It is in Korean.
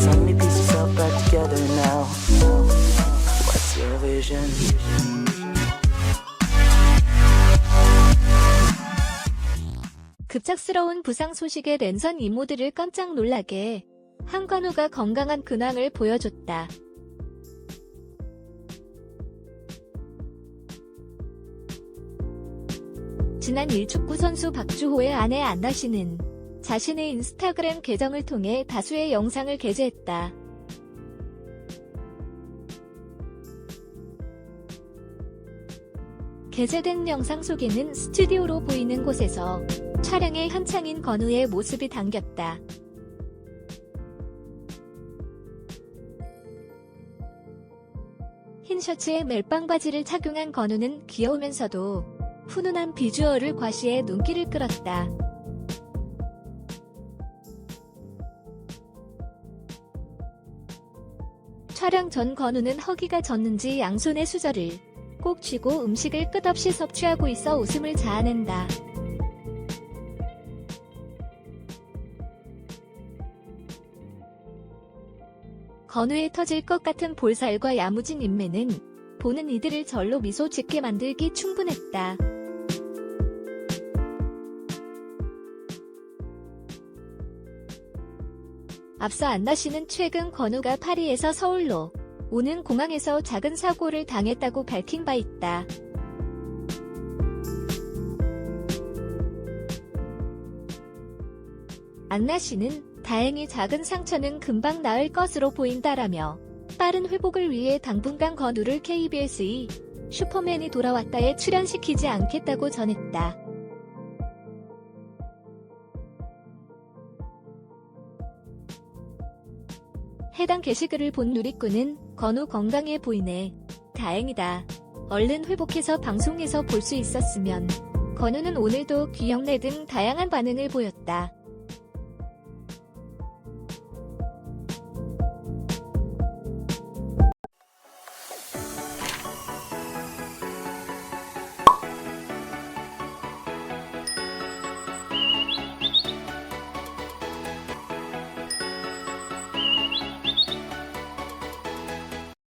so many pieces all back together now. What's your vision? 급작스러운 부상 소식에 랜선 이모들을 깜짝 놀라게 한관우가 건강한 근황을 보여줬다. 지난 일축구 선수 박주호의 아내 안나 씨는 자신의 인스타그램 계정을 통해 다수의 영상을 게재했다. 게재된 영상 속에는 스튜디오로 보이는 곳에서 촬영에 한창인 건우의 모습이 담겼다. 흰 셔츠에 멜빵 바지를 착용한 건우는 귀여우면서도 훈훈한 비주얼을 과시해 눈길을 끌었다. 촬영 전 건우는 허기가 졌는지 양손에 수저를 꼭 쥐고 음식을 끝없이 섭취하고 있어 웃음을 자아낸다. 건우의 터질 것 같은 볼살과 야무진 인매는 보는 이들을 절로 미소 짓게 만들기 충분했다. 앞서 안나 씨는 최근 건우가 파리에서 서울로 오는 공항에서 작은 사고를 당했다고 밝힌 바 있다. 안나 씨는 다행히 작은 상처는 금방 나을 것으로 보인다라며 빠른 회복을 위해 당분간 건우를 KBS의 슈퍼맨이 돌아왔다에 출연시키지 않겠다고 전했다. 해당 게시글을 본 누리꾼은 건우 건강해 보이네. 다행이다. 얼른 회복해서 방송에서 볼 수 있었으면. 건우는 오늘도 귀엽네 등 다양한 반응을 보였다.